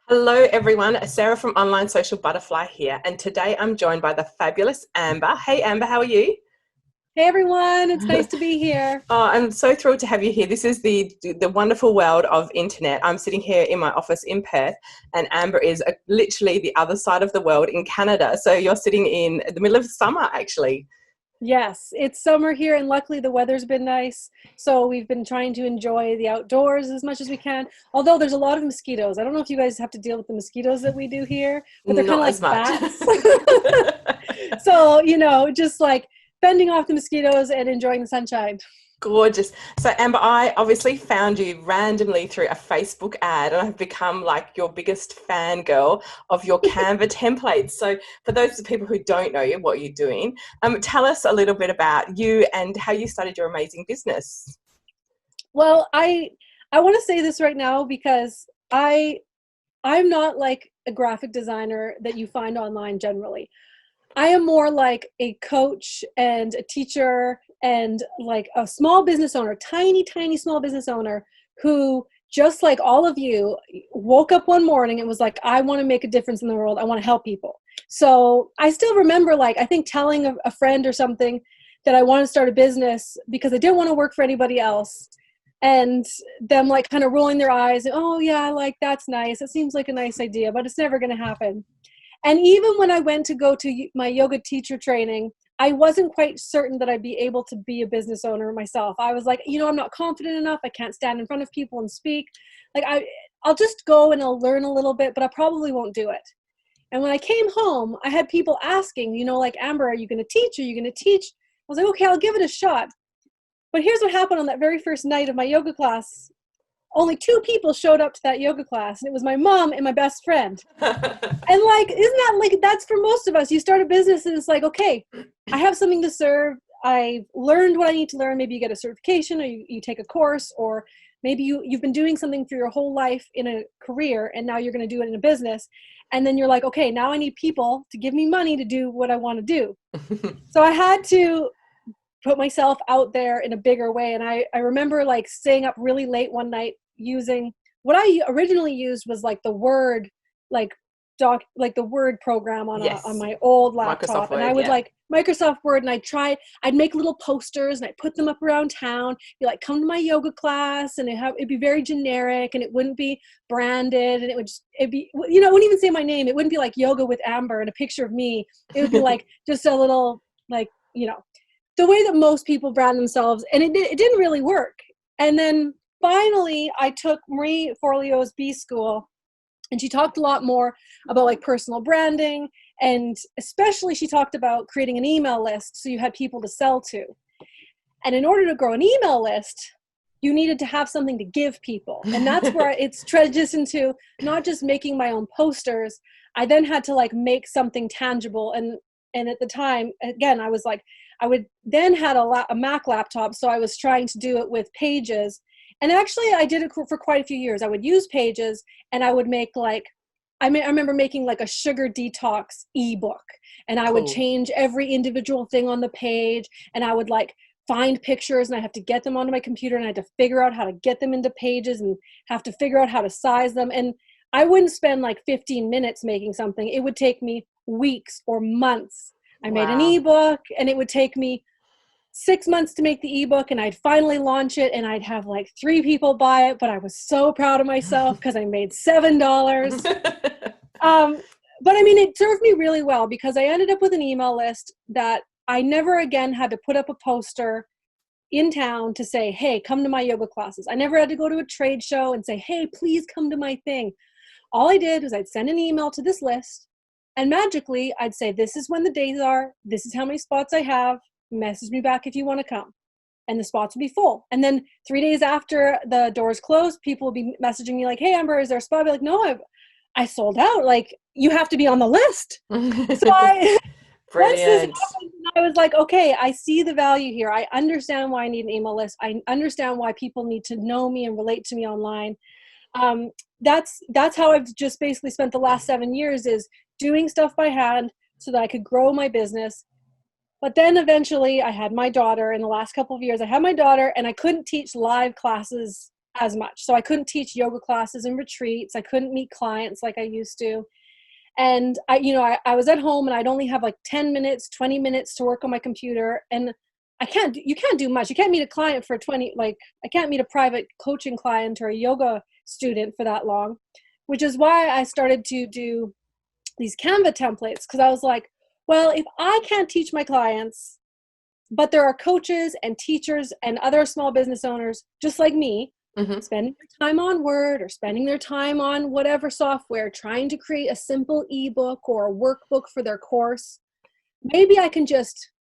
Hello, everyone. Sarah from Online Social Butterfly here, and today I'm joined by the fabulous Amber. Hey, Amber, how are you? Hey everyone, it's nice to be here. Oh, I'm so thrilled to have you here. This is the wonderful world of internet. I'm sitting here in my office in Perth, and Amber is literally the other side of the world in Canada. So you're sitting in the middle of summer, actually. Yes, it's summer here and luckily the weather's been nice. So we've been trying to enjoy the outdoors as much as we can. Although there's a lot of mosquitoes. I don't know if you guys have to deal with the mosquitoes that we do here, but they're kind of Not as like much. bats. So, just like fending off the mosquitoes and enjoying the sunshine. Gorgeous. So, Amber, I obviously found you randomly through a Facebook ad, and I've become like your biggest fangirl of your Canva templates. So, for those people who don't know you, what you're doing, tell us a little bit about you and how you started your amazing business. Well, I want to say this right now because I'm not like a graphic designer that you find online generally. I am more like a coach and a teacher and like a small business owner, tiny, tiny small business owner who, just like all of you, woke up one morning and was like, I want to make a difference in the world. I want to help people. So I still remember, like, I think telling a friend or something that I wanted to start a business because I didn't want to work for anybody else. And them like kind of rolling their eyes and, oh yeah, like that's nice. It seems like a nice idea, but it's never going to happen. And even when I went to go to my yoga teacher training, I wasn't quite certain that I'd be able to be a business owner myself. I was like, I'm not confident enough. I can't stand in front of people and speak. Like I'll just go and I'll learn a little bit, but I probably won't do it. And when I came home, I had people asking, like, Amber, are you going to teach? Are you going to teach? I was like, okay, I'll give it a shot. But here's what happened on that very first night of my yoga class. Only two people showed up to that yoga class, and it was my mom and my best friend. And like, isn't that like, that's for most of us. You start a business and it's like, okay, I have something to serve. I've learned what I need to learn. Maybe you get a certification or you take a course, or maybe you've been doing something for your whole life in a career and now you're going to do it in a business. And then you're like, okay, now I need people to give me money to do what I want to do. So I had to put myself out there in a bigger way. And I remember like staying up really late one night using what I originally used was like the Word, like like the Word program on Yes, my old Microsoft laptop. And I Word, would yeah. like Microsoft Word, and I'd make little posters and I'd put them up around town, be like, come to my yoga class, and it'd be very generic and it wouldn't be branded, and it'd be, it wouldn't even say my name. It wouldn't be like yoga with Amber and a picture of me. It would be like just a little, like, the way that most people brand themselves, and it didn't really work. And then finally, I took Marie Forleo's B School, and she talked a lot more about like personal branding, and especially she talked about creating an email list so you had people to sell to. And in order to grow an email list, you needed to have something to give people. And that's where it's transitioned to not just making my own posters. I then had to like make something tangible. And at the time, again, I was like, I would then had a Mac laptop, so I was trying to do it with Pages. And actually, I did it for quite a few years. I would use Pages, and I would make like, I remember making like a sugar detox ebook, and I would Cool. change every individual thing on the page, and I would like find pictures, and I have to get them onto my computer, and I had to figure out how to get them into Pages and have to figure out how to size them. And I wouldn't spend like 15 minutes making something. It would take me weeks or months. I made an Wow. ebook, and it would take me 6 months to make the ebook, and I'd finally launch it, and I'd have like 3 people buy it, but I was so proud of myself because I made $7. Um, but I mean, it served me really well because I ended up with an email list that I never again had to put up a poster in town to say, hey, come to my yoga classes. I never had to go to a trade show and say, hey, please come to my thing. All I did was I'd send an email to this list, and magically I'd say, this is when the days are, this is how many spots I have, message me back if you want to come. And the spots would be full. And then 3 days after the doors closed, people would be messaging me like, hey, Amber, is there a spot? I'd be like, no, I sold out. Like, you have to be on the list. So once this Brilliant. happened, I was like, okay, I see the value here. I understand why I need an email list. I understand why people need to know me and relate to me online. Um, that's how I've just basically spent the last 7 years, is doing stuff by hand so that I could grow my business. But then eventually I had my daughter. In the last couple of years, I had my daughter, and I couldn't teach live classes as much. So I couldn't teach yoga classes and retreats. I couldn't meet clients like I used to. And I was at home and I'd only have like 10 minutes, 20 minutes to work on my computer. And you can't do much. You can't meet a client for I can't meet a private coaching client or a yoga student for that long, which is why I started to do these Canva templates. Cause I was like, well, if I can't teach my clients, but there are coaches and teachers and other small business owners just like me, Mm-hmm. spending their time on Word or spending their time on whatever software, trying to create a simple ebook or a workbook for their course. Maybe I can just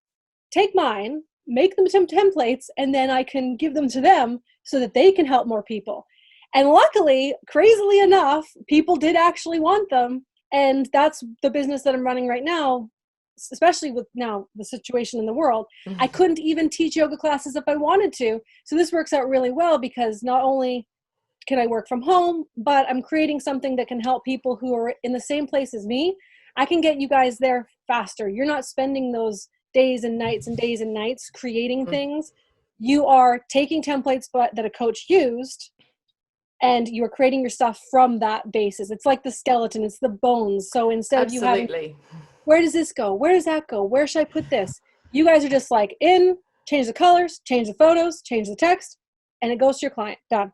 take mine, make them some templates, and then I can give them to them so that they can help more people. And luckily, crazily enough, people did actually want them. And that's the business that I'm running right now, especially with now the situation in the world. Mm-hmm. I couldn't even teach yoga classes if I wanted to. So this works out really well because not only can I work from home, but I'm creating something that can help people who are in the same place as me. I can get you guys there faster. You're not spending those days and nights creating things. You are taking templates that a coach used, and you're creating your stuff from that basis. It's like the skeleton, it's the bones. So instead of you having, Absolutely. where does this go? Where does that go? Where should I put this? You guys are just like change the colors, change the photos, change the text, and it goes to your client. Done.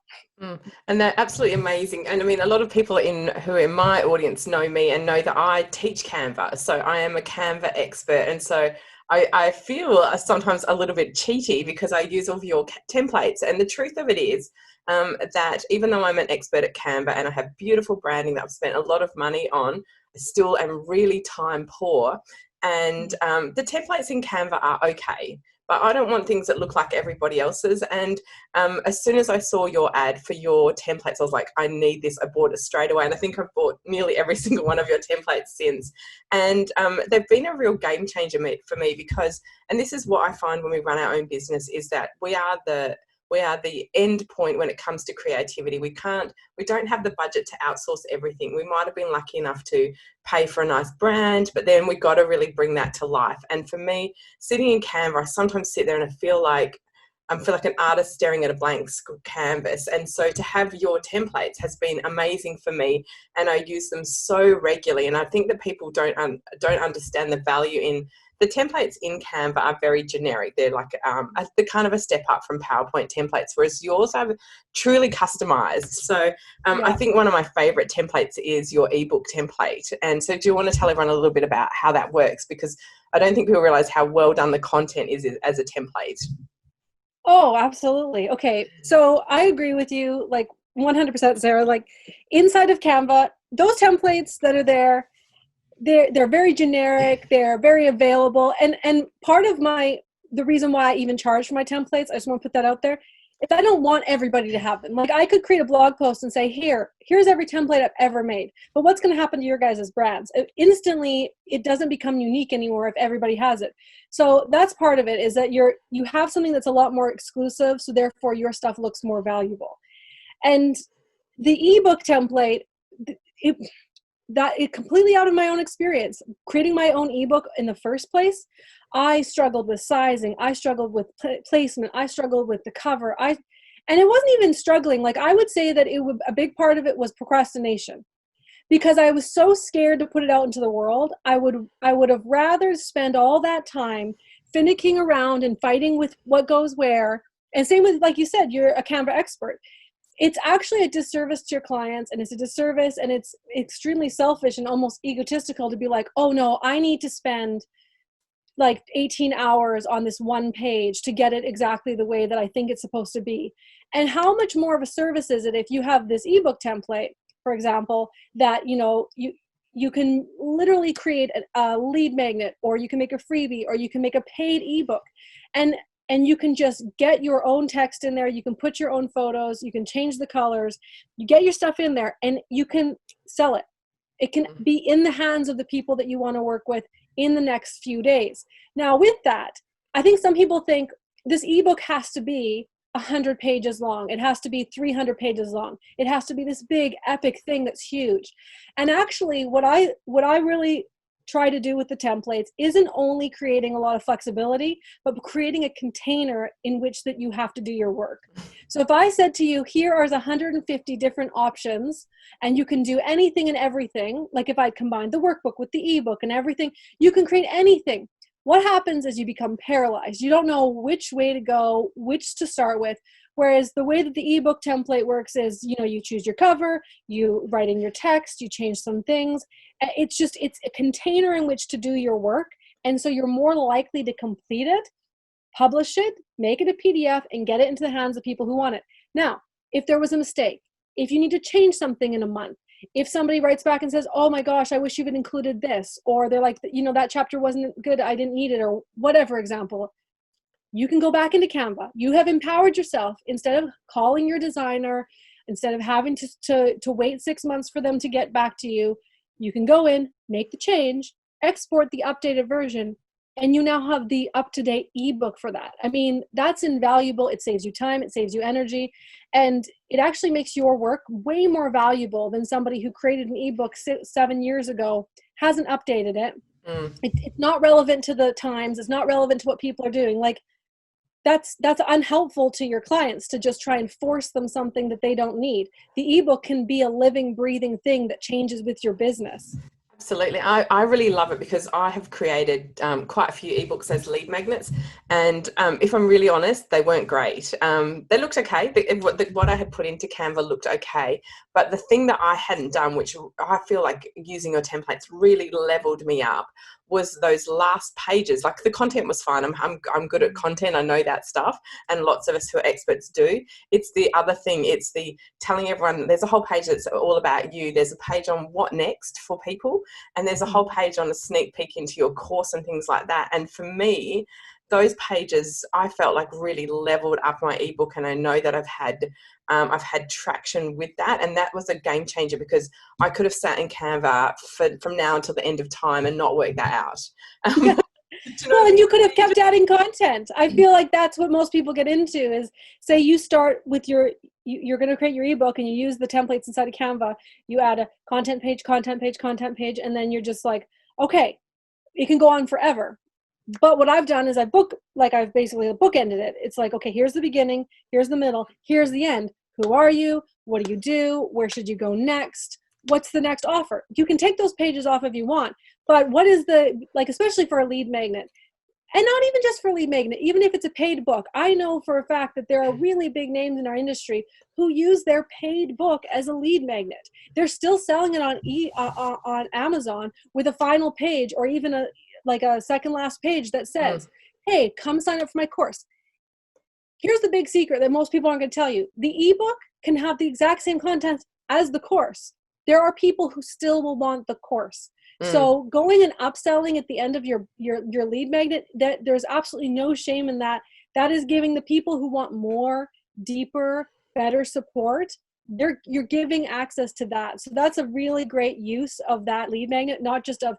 And they're absolutely amazing. And I mean, a lot of people who are in my audience know me and know that I teach Canva. So I am a Canva expert. And so I feel sometimes a little bit cheaty because I use all of your templates. And the truth of it is that even though I'm an expert at Canva and I have beautiful branding that I've spent a lot of money on, I still am really time poor. And the templates in Canva are okay, but I don't want things that look like everybody else's. And as soon as I saw your ad for your templates, I was like, I need this. I bought it straight away. And I think I've bought nearly every single one of your templates since. And they've been a real game changer for me because, and this is what I find when we run our own business, is that we are the end point when it comes to creativity. We don't have the budget to outsource everything. We might have been lucky enough to pay for a nice brand, but then we got to really bring that to life. And for me, sitting in Canva, I sometimes sit there and I feel like an artist staring at a blank canvas. And so to have your templates has been amazing for me, and I use them so regularly. And I think that people don't understand the value in the templates in Canva are very generic. They're like they're kind of a step up from PowerPoint templates, whereas yours are truly customized. So I think one of my favorite templates is your ebook template. And so do you want to tell everyone a little bit about how that works? Because I don't think people realize how well done the content is as a template. Oh, absolutely. Okay. So I agree with you, like 100%, Sarah. Like inside of Canva, those templates that are there, they're very generic, they're very available. And part of the reason why I even charge for my templates, I just want to put that out there, is I don't want everybody to have them. Like I could create a blog post and say, here's every template I've ever made. But what's going to happen to your guys' brands? Instantly, it doesn't become unique anymore if everybody has it. So that's part of it, is that you have something that's a lot more exclusive, so therefore your stuff looks more valuable. And the ebook template, it completely out of my own experience. Creating my own ebook in the first place, I struggled with sizing, I struggled with placement, I struggled with the cover. And it wasn't even struggling. Like I would say that a big part of it was procrastination, because I was so scared to put it out into the world. I would have rather spend all that time finicking around and fighting with what goes where. And same with, like you said, you're a Canva expert. It's actually a disservice to your clients, and it's a disservice, and it's extremely selfish and almost egotistical to be like, oh no, I need to spend like 18 hours on this one page to get it exactly the way that I think it's supposed to be. And how much more of a service is it if you have this ebook template, for example, that you can literally create a lead magnet, or you can make a freebie, or you can make a paid ebook, and you can just get your own text in there. You can put your own photos, you can change the colors, you get your stuff in there, and you can sell it. It can be in the hands of the people that you want to work with in the next few days. Now with that, I think some people think this ebook has to be 100 pages long. It has to be 300 pages long. It has to be this big epic thing that's huge. And actually what I really try to do with the templates isn't only creating a lot of flexibility, but creating a container in which that you have to do your work. So if I said to you, here are 150 different options and you can do anything and everything, like if I combined the workbook with the ebook and everything, you can create anything. What happens is you become paralyzed. You don't know which way to go, which to start with. Whereas the way that the ebook template works is, you choose your cover, you write in your text, you change some things. It's a container in which to do your work. And so you're more likely to complete it, publish it, make it a PDF, and get it into the hands of people who want it. Now, if there was a mistake, if you need to change something in a month, if somebody writes back and says, oh my gosh, I wish you had included this, or they're like, that chapter wasn't good, I didn't need it, or whatever example, you can go back into Canva. You have empowered yourself. Instead of calling your designer, instead of having to wait 6 months for them to get back to you, you can go in, make the change, export the updated version, and you now have the up-to-date ebook for that. I mean, that's invaluable. It saves you time, it saves you energy, and it actually makes your work way more valuable than somebody who created an ebook 7 years ago, hasn't updated it. It's not relevant to the times. It's not relevant to what people are doing. Like, that's unhelpful to your clients to just try and force them something that they don't need. The ebook can be a living, breathing thing that changes with your business. Absolutely. I really love it because I have created quite a few ebooks as lead magnets. And if I'm really honest, they weren't great. They looked okay. What I had put into Canva looked okay. But the thing that I hadn't done, which I feel like using your templates really leveled me up, was those last pages. Like, the content was fine. I'm good at content. I know that stuff. And lots of us who are experts do. It's the other thing. It's the telling everyone, there's a whole page that's all about you. There's a page on what next for people. And there's a whole page on a sneak peek into your course and things like that. And for me, those pages, I felt like really leveled up my ebook. And I know that I've had traction with that. And that was a game changer, because I could have sat in Canva from now until the end of time and not worked that out. Well, and you could have kept adding content. I feel like that's what most people get into is, say you start with you're going to create your ebook and you use the templates inside of Canva. You add a content page, and then you're just like, okay, it can go on forever. But what I've done is I've basically bookended it. It's like, okay, here's the beginning, here's the middle, here's the end. Who are you? What do you do? Where should you go next? What's the next offer? You can take those pages off if you want, but what is especially for a lead magnet, and not even just for a lead magnet, even if it's a paid book. I know for a fact that there are really big names in our industry who use their paid book as a lead magnet. They're still selling it on Amazon with a final page, or even a second last page that says, hey, come sign up for my course. Here's the big secret that most people aren't going to tell you. The ebook can have the exact same content as the course. There are people who still will want the course. So going and upselling at the end of your lead magnet, that there's absolutely no shame in that. That is giving the people who want more, deeper, better support, you're giving access to that. So that's a really great use of that lead magnet, not just of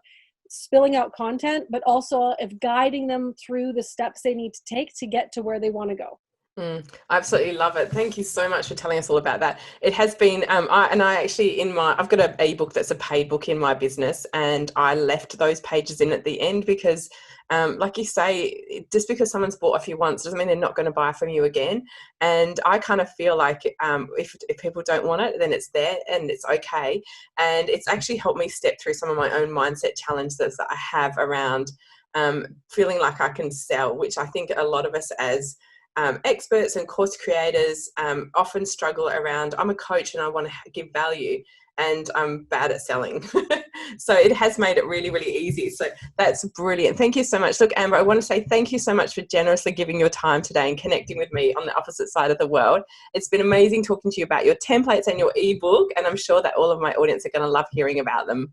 spilling out content, but also of guiding them through the steps they need to take to get to where they want to go. I absolutely love it. Thank you so much for telling us all about that. It has been, I've got an ebook that's a paid book in my business, and I left those pages in at the end because, like you say, just because someone's bought a few once doesn't mean they're not going to buy from you again. And I kind of feel like if people don't want it, then it's there and it's okay. And it's actually helped me step through some of my own mindset challenges that I have around feeling like I can sell, which I think a lot of us as experts and course creators often struggle around. I'm a coach and I want to give value, and I'm bad at selling. So it has made it really, really easy. So that's brilliant. Thank you so much. Look, Amber, I want to say thank you so much for generously giving your time today and connecting with me on the opposite side of the world. It's been amazing talking to you about your templates and your ebook, and I'm sure that all of my audience are going to love hearing about them.